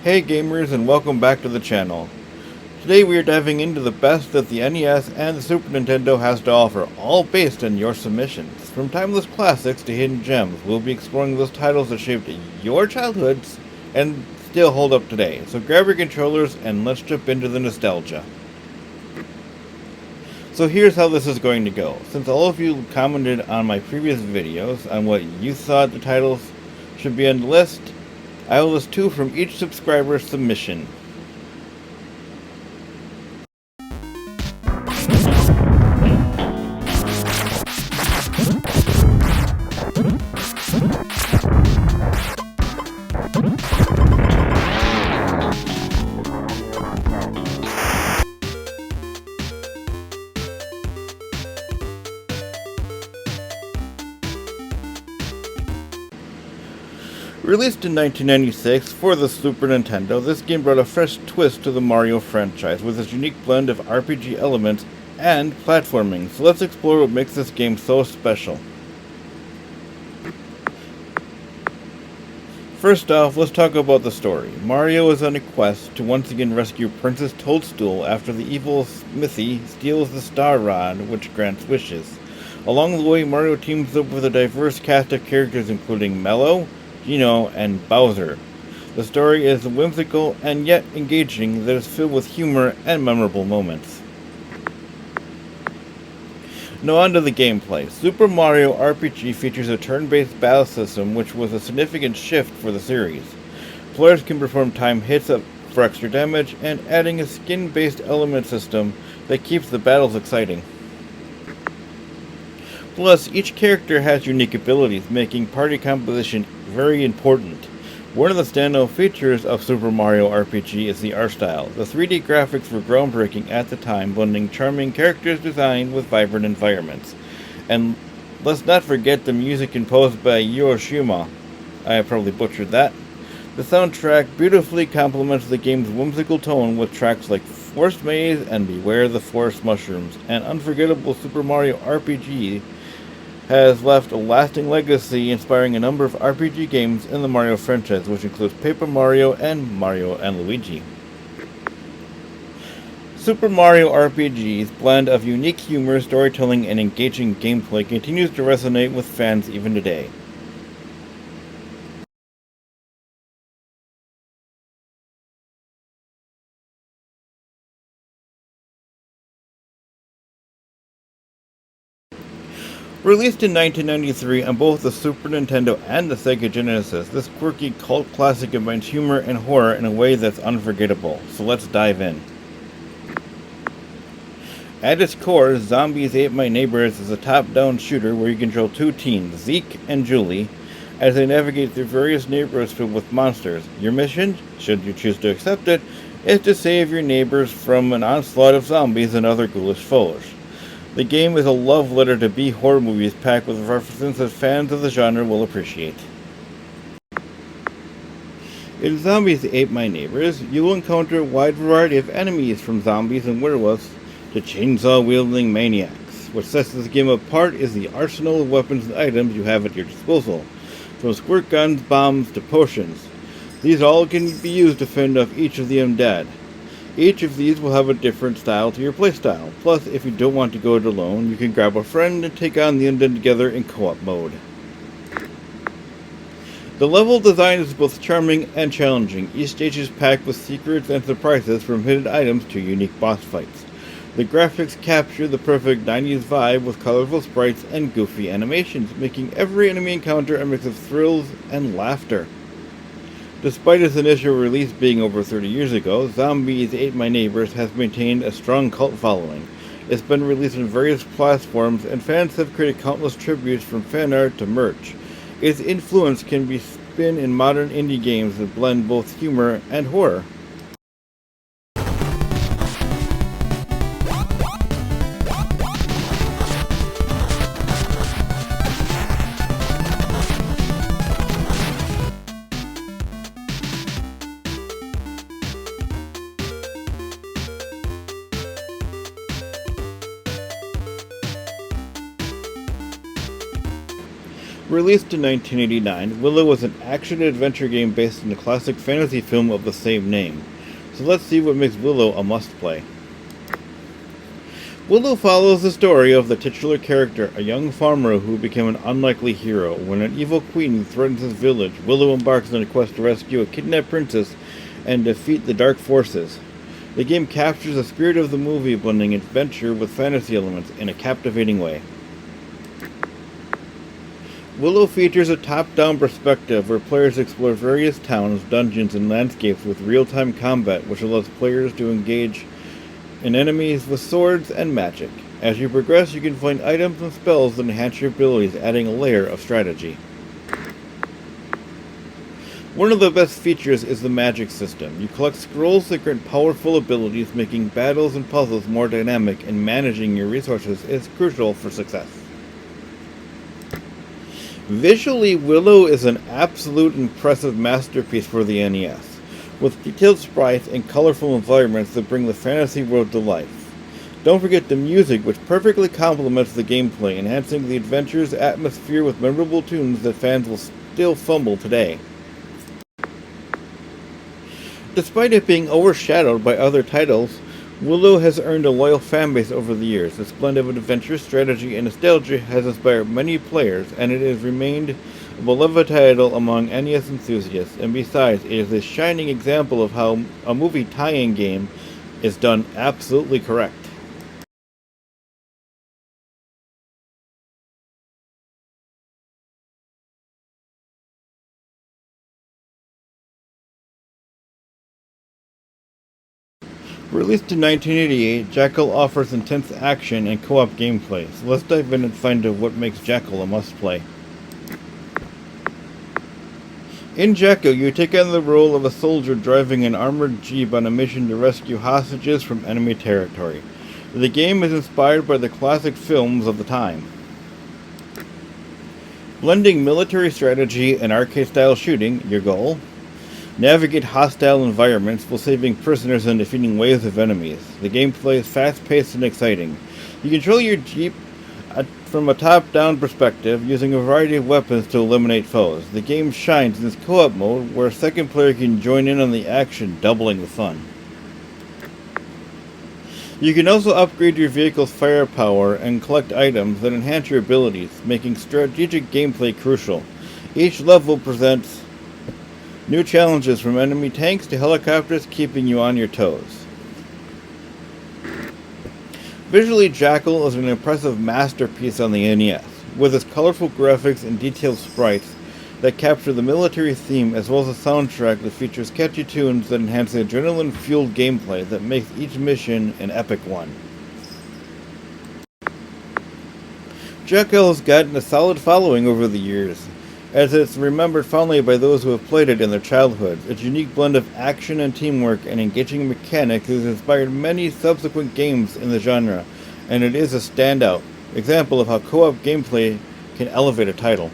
Hey gamers, and welcome back to the channel. Today we are diving into the best that the NES and the Super Nintendo has to offer, all based on your submissions. From timeless classics to hidden gems, we'll be exploring those titles that shaped your childhoods and still hold up today. So grab your controllers and let's jump into the nostalgia. So here's how this is going to go. Since all of you commented on my previous videos on what you thought the titles should be on the list, I will list two from each subscriber's submission. Released in 1996 for the Super Nintendo, this game brought a fresh twist to the Mario franchise with its unique blend of RPG elements and platforming. So let's explore what makes this game so special. First off, let's talk about the story. Mario is on a quest to once again rescue Princess Toadstool after the evil Smithy steals the Star Rod, which grants wishes. Along the way, Mario teams up with a diverse cast of characters including Mello, Gino, and Bowser. The story is whimsical and yet engaging that is filled with humor and memorable moments. Now on to the gameplay. Super Mario RPG features a turn-based battle system which was a significant shift for the series. Players can perform time hits for extra damage and adding a skin-based element system that keeps the battles exciting. Plus, each character has unique abilities, making party composition very important. One of the standout features of Super Mario RPG is the art style. The 3D graphics were groundbreaking at the time, blending charming characters design with vibrant environments. And let's not forget the music composed by Yoshima. I probably butchered that. The soundtrack beautifully complements the game's whimsical tone with tracks like Forest Maze and Beware the Forest Mushrooms. An unforgettable Super Mario RPG has left a lasting legacy, inspiring a number of RPG games in the Mario franchise, which includes Paper Mario and Mario and Luigi. Super Mario RPG's blend of unique humor, storytelling, and engaging gameplay continues to resonate with fans even today. Released in 1993 on both the Super Nintendo and the Sega Genesis, this quirky cult classic combines humor and horror in a way that's unforgettable. So let's dive in. At its core, Zombies Ate My Neighbors is a top-down shooter where you control two teens, Zeke and Julie, as they navigate through various neighborhoods filled with monsters. Your mission, should you choose to accept it, is to save your neighbors from an onslaught of zombies and other ghoulish foes. The game is a love letter to B horror movies packed with references that fans of the genre will appreciate. In Zombies Ate My Neighbors, you will encounter a wide variety of enemies from zombies and werewolves to chainsaw-wielding maniacs. What sets this game apart is the arsenal of weapons and items you have at your disposal, from squirt guns, bombs, to potions. These all can be used to fend off each of the undead. Each of these will have a different style to your playstyle. Plus, if you don't want to go it alone, you can grab a friend and take on the undead together in co-op mode. The level design is both charming and challenging. Each stage is packed with secrets and surprises, from hidden items to unique boss fights. The graphics capture the perfect 90s vibe with colorful sprites and goofy animations, making every enemy encounter a mix of thrills and laughter. Despite its initial release being over 30 years ago, Zombies Ate My Neighbors has maintained a strong cult following. It's been released on various platforms, and fans have created countless tributes from fan art to merch. Its influence can be seen in modern indie games that blend both humor and horror. Released in 1989, Willow was an action-adventure game based on the classic fantasy film of the same name. So let's see what makes Willow a must-play. Willow follows the story of the titular character, a young farmer who became an unlikely hero. When an evil queen threatens his village, Willow embarks on a quest to rescue a kidnapped princess and defeat the dark forces. The game captures the spirit of the movie, blending adventure with fantasy elements in a captivating way. Willow features a top-down perspective where players explore various towns, dungeons, and landscapes with real-time combat, which allows players to engage in enemies with swords and magic. As you progress, you can find items and spells that enhance your abilities, adding a layer of strategy. One of the best features is the magic system. You collect scrolls that grant powerful abilities, making battles and puzzles more dynamic, and managing your resources is crucial for success. Visually, Willow is an absolute impressive masterpiece for the NES, with detailed sprites and colorful environments that bring the fantasy world to life. Don't forget the music, which perfectly complements the gameplay, enhancing the adventure's atmosphere with memorable tunes that fans will still fumble today. Despite it being overshadowed by other titles, Willow has earned a loyal fanbase over the years. Its blend of adventure, strategy, and nostalgia has inspired many players, and it has remained a beloved title among NES enthusiasts. And besides, it is a shining example of how a movie tie-in game is done absolutely correct. Released in 1988, Jackal offers intense action and co-op gameplay, so let's dive in and find out what makes Jackal a must-play. In Jackal, you take on the role of a soldier driving an armored jeep on a mission to rescue hostages from enemy territory. The game is inspired by the classic films of the time, blending military strategy and arcade-style shooting. Your goal? Navigate hostile environments while saving prisoners and defeating waves of enemies. The gameplay is fast-paced and exciting. You control your jeep from a top-down perspective, using a variety of weapons to eliminate foes. The game shines in its co-op mode, where a second player can join in on the action, doubling the fun. You can also upgrade your vehicle's firepower and collect items that enhance your abilities, making strategic gameplay crucial. Each level presents new challenges, from enemy tanks to helicopters, keeping you on your toes. Visually, Jackal is an impressive masterpiece on the NES, with its colorful graphics and detailed sprites that capture the military theme, as well as a soundtrack that features catchy tunes that enhance the adrenaline-fueled gameplay that makes each mission an epic one. Jackal has gotten a solid following over the years, as it's remembered fondly by those who have played it in their childhoods. Its unique blend of action and teamwork and engaging mechanics has inspired many subsequent games in the genre, and it is a standout example of how co-op gameplay can elevate a title.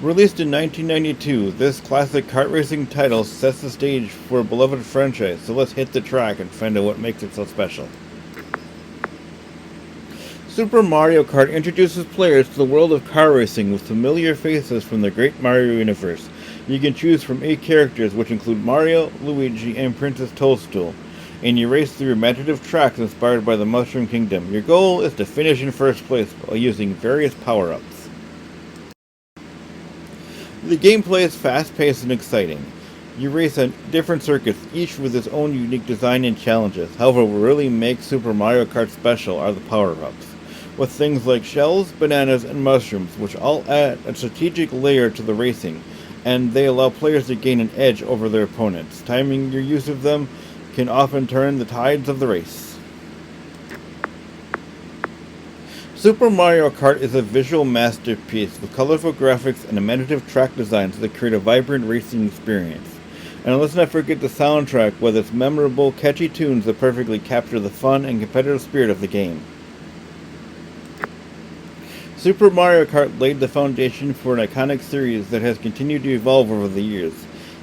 Released in 1992, this classic kart racing title sets the stage for a beloved franchise, so let's hit the track and find out what makes it so special. Super Mario Kart introduces players to the world of car racing with familiar faces from the Great Mario universe. You can choose from 8 characters, which include Mario, Luigi, and Princess Toadstool, and you race through imaginative tracks inspired by the Mushroom Kingdom. Your goal is to finish in first place while using various power-ups. The gameplay is fast-paced and exciting. You race on different circuits, each with its own unique design and challenges. However, what really makes Super Mario Kart special are the power-ups, with things like shells, bananas, and mushrooms, which all add a strategic layer to the racing, and they allow players to gain an edge over their opponents. Timing your use of them can often turn the tides of the race. Super Mario Kart is a visual masterpiece with colorful graphics and imaginative track designs that create a vibrant racing experience. And let's not forget the soundtrack with its memorable, catchy tunes that perfectly capture the fun and competitive spirit of the game. Super Mario Kart laid the foundation for an iconic series that has continued to evolve over the years.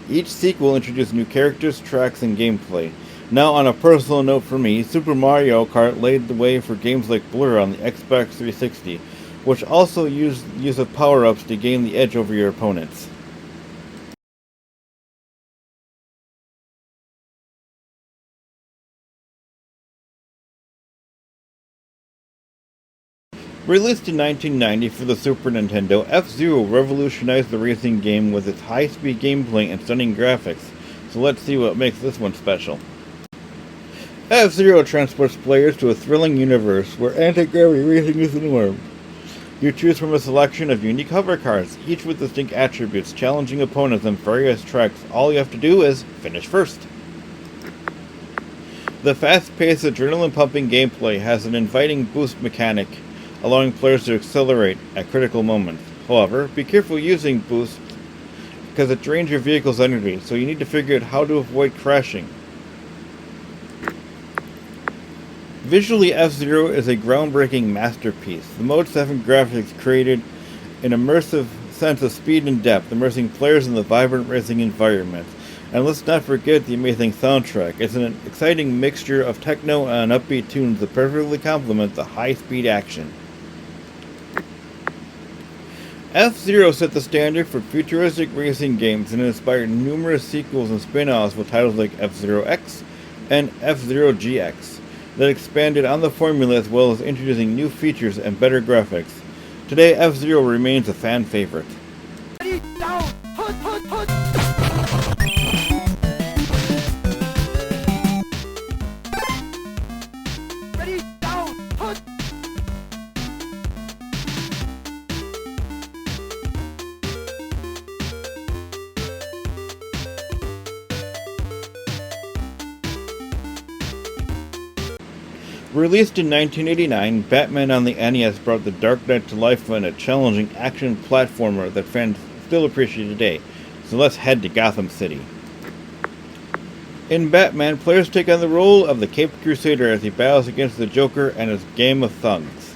Each sequel introduced new characters, tracks, and gameplay. Now, on a personal note for me, Super Mario Kart laid the way for games like Blur on the Xbox 360, which also used use of power-ups to gain the edge over your opponents. Released in 1990 for the Super Nintendo, F-Zero revolutionized the racing game with its high-speed gameplay and stunning graphics, so let's see what makes this one special. F-Zero transports players to a thrilling universe where anti-gravity racing is the norm. You choose from a selection of unique hover cars, each with distinct attributes, challenging opponents on various tracks. All you have to do is finish first. The fast-paced, adrenaline-pumping gameplay has an inviting boost mechanic, allowing players to accelerate at critical moments. However, be careful using boost because it drains your vehicle's energy, so you need to figure out how to avoid crashing. Visually, F-Zero is a groundbreaking masterpiece. The Mode 7 graphics created an immersive sense of speed and depth, immersing players in the vibrant racing environment. And let's not forget the amazing soundtrack. It's an exciting mixture of techno and upbeat tunes that perfectly complement the high-speed action. F-Zero set the standard for futuristic racing games and inspired numerous sequels and spin-offs with titles like F-Zero X and F-Zero GX that expanded on the formula as well as introducing new features and better graphics. Today, F-Zero remains a fan favorite. Released in 1989, Batman on the NES brought the Dark Knight to life in a challenging action platformer that fans still appreciate today. So let's head to Gotham City. In Batman, players take on the role of the Caped Crusader as he battles against the Joker and his gang of thugs.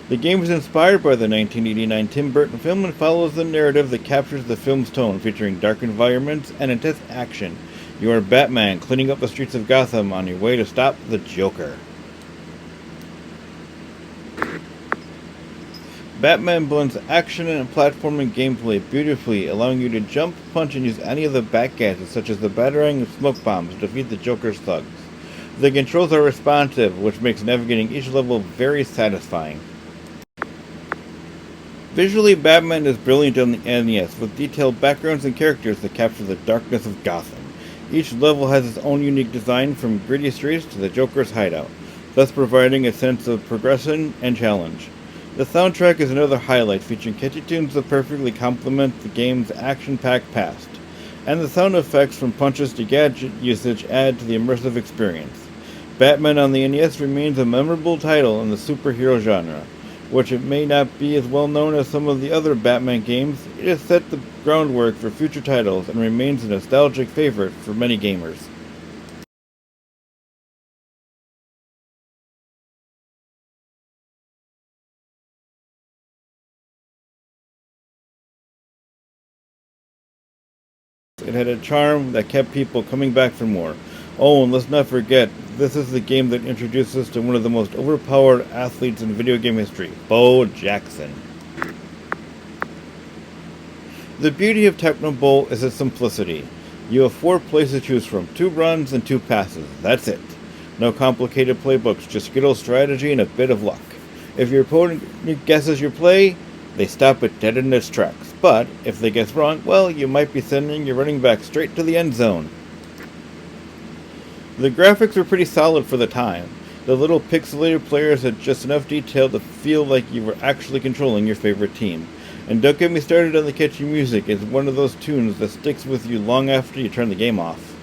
The game was inspired by the 1989 Tim Burton film and follows the narrative that captures the film's tone, featuring dark environments and intense action. You are Batman cleaning up the streets of Gotham on your way to stop the Joker. Batman blends action and platforming gameplay beautifully, allowing you to jump, punch, and use any of the bat gadgets such as the Batarang and smoke bombs to defeat the Joker's thugs. The controls are responsive, which makes navigating each level very satisfying. Visually, Batman is brilliant on the NES, with detailed backgrounds and characters that capture the darkness of Gotham. Each level has its own unique design, from gritty streets to the Joker's hideout, thus providing a sense of progression and challenge. The soundtrack is another highlight, featuring catchy tunes that perfectly complement the game's action-packed past, and the sound effects from punches to gadget usage add to the immersive experience. Batman on the NES remains a memorable title in the superhero genre. Which it may not be as well known as some of the other Batman games, it has set the groundwork for future titles and remains a nostalgic favorite for many gamers. It had a charm that kept people coming back for more. Oh, and let's not forget, this is the game that introduced us to one of the most overpowered athletes in video game history, Bo Jackson. The beauty of Tecmo Bowl is its simplicity. You have 4 plays to choose from, 2 runs and 2 passes. That's it. No complicated playbooks, just good old strategy and a bit of luck. If your opponent guesses your play, they stop it dead in its tracks. But if they guess wrong, well, you might be sending your running back straight to the end zone. The graphics were pretty solid for the time. The little pixelated players had just enough detail to feel like you were actually controlling your favorite team. And don't get me started on the catchy music. It's one of those tunes that sticks with you long after you turn the game off.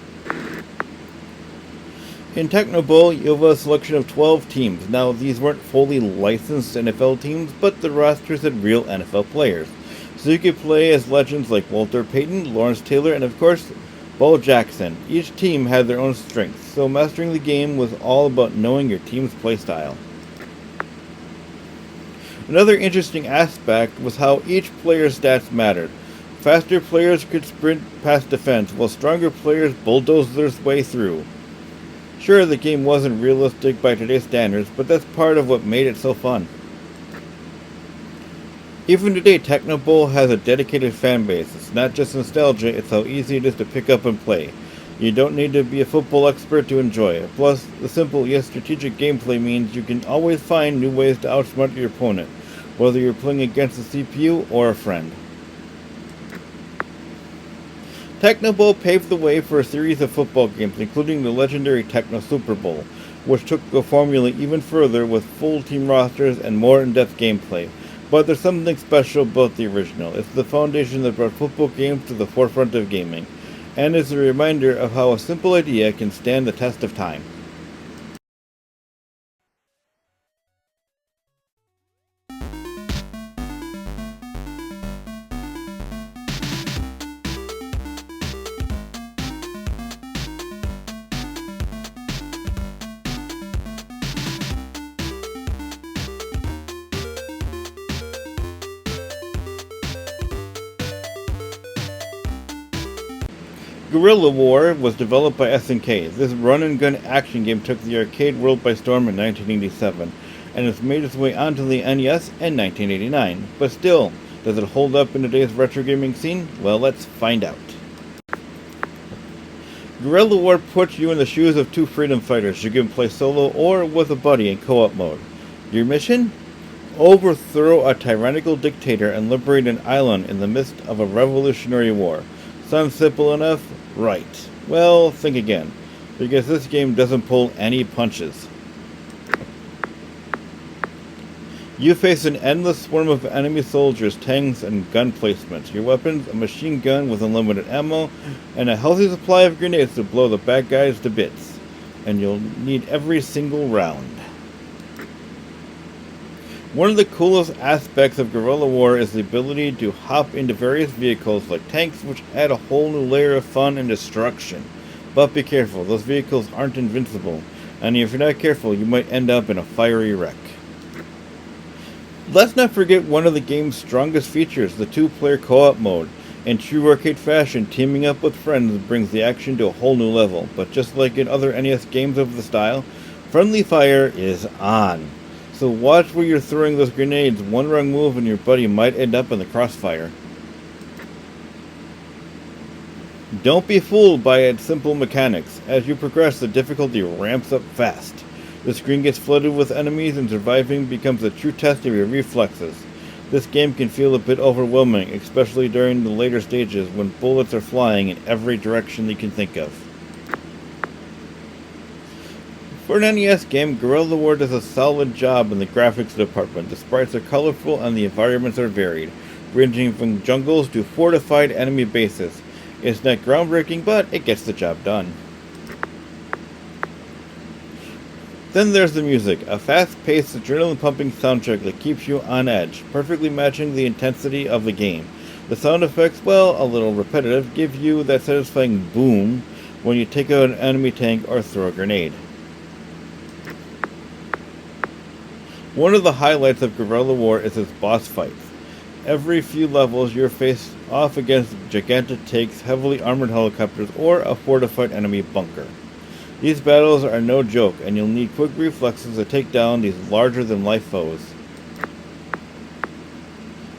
In Tecmo Bowl, you have a selection of 12 teams. Now, these weren't fully licensed NFL teams, but the rosters had real NFL players. So you could play as legends like Walter Payton, Lawrence Taylor, and of course, Bo Jackson. Each team had their own strengths, so mastering the game was all about knowing your team's playstyle. Another interesting aspect was how each player's stats mattered. Faster players could sprint past defense, while stronger players bulldozed their way through. Sure, the game wasn't realistic by today's standards, but that's part of what made it so fun. Even today, Tecmo Bowl has a dedicated fan base. It's not just nostalgia, it's how easy it is to pick up and play. You don't need to be a football expert to enjoy it. Plus, the simple yet strategic gameplay means you can always find new ways to outsmart your opponent, whether you're playing against a CPU or a friend. Tecmo Bowl paved the way for a series of football games, including the legendary Tecmo Super Bowl, which took the formula even further with full team rosters and more in-depth gameplay. But there's something special about the original. It's the foundation that brought football games to the forefront of gaming, and is a reminder of how a simple idea can stand the test of time. Guerrilla War was developed by SNK. This run-and-gun action game took the arcade world by storm in 1987, and has made its way onto the NES in 1989. But still, does it hold up in today's retro gaming scene? Well, let's find out. Guerrilla War puts you in the shoes of two freedom fighters. You can play solo or with a buddy in co-op mode. Your mission? Overthrow a tyrannical dictator and liberate an island in the midst of a revolutionary war. Sounds simple enough? Right. Well, think again, because this game doesn't pull any punches. You face an endless swarm of enemy soldiers, tanks, and gun placements. Your weapons, a machine gun with unlimited ammo, and a healthy supply of grenades to blow the bad guys to bits. And you'll need every single round. One of the coolest aspects of Guerrilla War is the ability to hop into various vehicles like tanks, which add a whole new layer of fun and destruction. But be careful, those vehicles aren't invincible, and if you're not careful, you might end up in a fiery wreck. Let's not forget one of the game's strongest features, the two-player co-op mode. In true arcade fashion, teaming up with friends brings the action to a whole new level, but just like in other NES games of the style, friendly fire is on. So watch where you're throwing those grenades. One wrong move and your buddy might end up in the crossfire. Don't be fooled by its simple mechanics. As you progress, the difficulty ramps up fast. The screen gets flooded with enemies and surviving becomes a true test of your reflexes. This game can feel a bit overwhelming, especially during the later stages when bullets are flying in every direction you can think of. For an NES game, Guerrilla War does a solid job in the graphics department. The sprites are colorful and the environments are varied, ranging from jungles to fortified enemy bases. It's not groundbreaking, but it gets the job done. Then there's the music, a fast-paced, adrenaline-pumping soundtrack that keeps you on edge, perfectly matching the intensity of the game. The sound effects, well, a little repetitive, give you that satisfying boom when you take out an enemy tank or throw a grenade. One of the highlights of Guerrilla War is its boss fights. Every few levels you're faced off against gigantic tanks, heavily armored helicopters, or a fortified enemy bunker. These battles are no joke, and you'll need quick reflexes to take down these larger-than-life foes.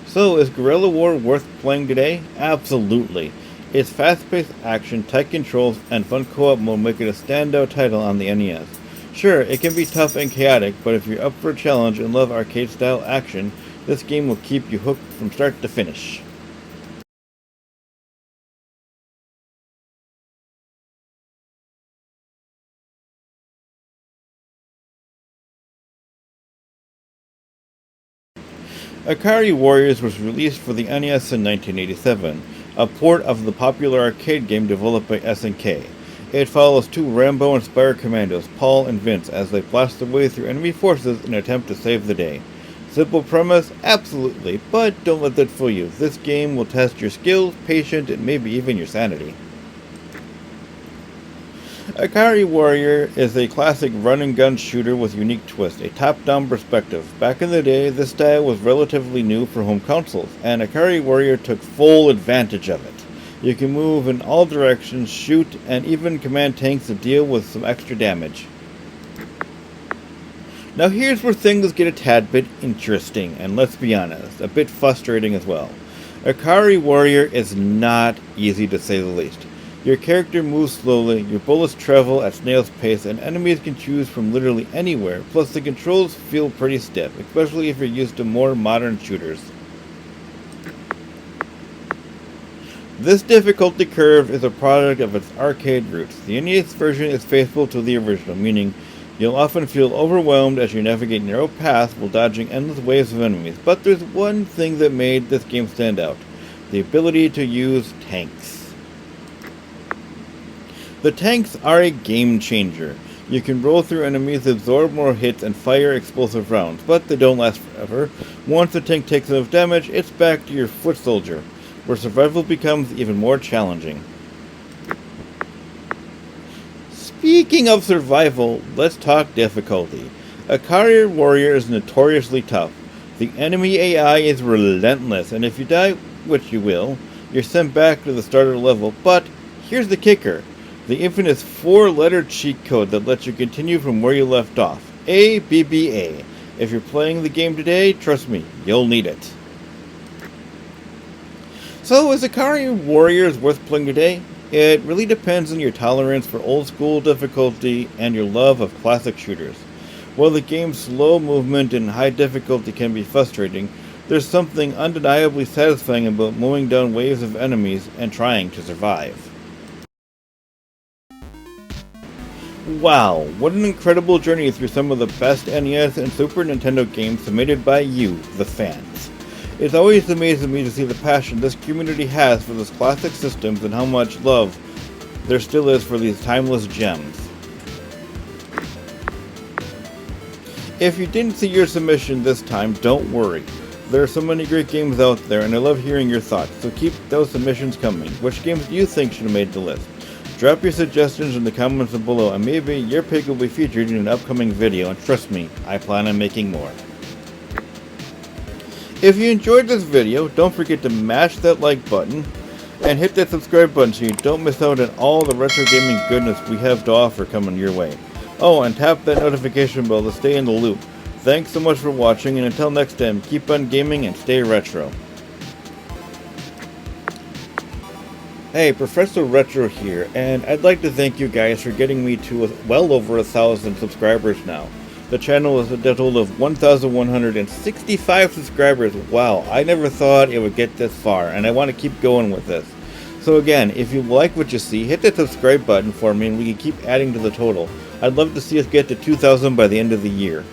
So, is Guerrilla War worth playing today? Absolutely. Its fast-paced action, tight controls, and fun co-op mode make it a standout title on the NES. Sure, it can be tough and chaotic, but if you're up for a challenge and love arcade-style action, this game will keep you hooked from start to finish. Ikari Warriors was released for the NES in 1987, a port of the popular arcade game developed by SNK. It follows two Rambo-inspired commandos, Paul and Vince, as they blast their way through enemy forces in an attempt to save the day. Simple premise? Absolutely, but don't let that fool you. This game will test your skills, patience, and maybe even your sanity. Ikari Warrior is a classic run-and-gun shooter with a unique twist, a top-down perspective. Back in the day, this style was relatively new for home consoles, and Ikari Warrior took full advantage of it. You can move in all directions, shoot, and even command tanks to deal with some extra damage. Now here's where things get a tad bit interesting, and let's be honest, a bit frustrating as well. Ikari Warrior is not easy to say the least. Your character moves slowly, your bullets travel at snail's pace, and enemies can choose from literally anywhere, plus the controls feel pretty stiff, especially if you're used to more modern shooters. This difficulty curve is a product of its arcade roots. The NES version is faithful to the original, meaning you'll often feel overwhelmed as you navigate narrow paths while dodging endless waves of enemies. But there's one thing that made this game stand out: the ability to use tanks. The tanks are a game changer. You can roll through enemies, absorb more hits, and fire explosive rounds, but they don't last forever. Once the tank takes enough damage, it's back to your foot soldier, where survival becomes even more challenging. Speaking of survival, let's talk difficulty. Ikari Warrior is notoriously tough. The enemy AI is relentless, and if you die, which you will, you're sent back to the starter level. But here's the kicker: the infamous 4-letter cheat code that lets you continue from where you left off. ABBA. If you're playing the game today, trust me, you'll need it. So, is Ikari Warriors worth playing today? It really depends on your tolerance for old school difficulty and your love of classic shooters. While the game's slow movement and high difficulty can be frustrating, there's something undeniably satisfying about mowing down waves of enemies and trying to survive. Wow, what an incredible journey through some of the best NES and Super Nintendo games submitted by you, the fans. It's always amazing me to see the passion this community has for these classic systems and how much love there still is for these timeless gems. If you didn't see your submission this time, don't worry. There are so many great games out there, and I love hearing your thoughts, so keep those submissions coming. Which games do you think should have made the list? Drop your suggestions in the comments below, and maybe your pick will be featured in an upcoming video, and trust me, I plan on making more. If you enjoyed this video, don't forget to mash that like button and hit that subscribe button so you don't miss out on all the retro gaming goodness we have to offer coming your way. Oh, and tap that notification bell to stay in the loop. Thanks so much for watching, and until next time, keep on gaming and stay retro. Hey, Professor Retro here, and I'd like to thank you guys for getting me to well over 1,000 subscribers now. The channel is a total of 1,165 subscribers. Wow, I never thought it would get this far, and I want to keep going with this. So again, if you like what you see, hit that subscribe button for me and we can keep adding to the total. I'd love to see us get to 2,000 by the end of the year.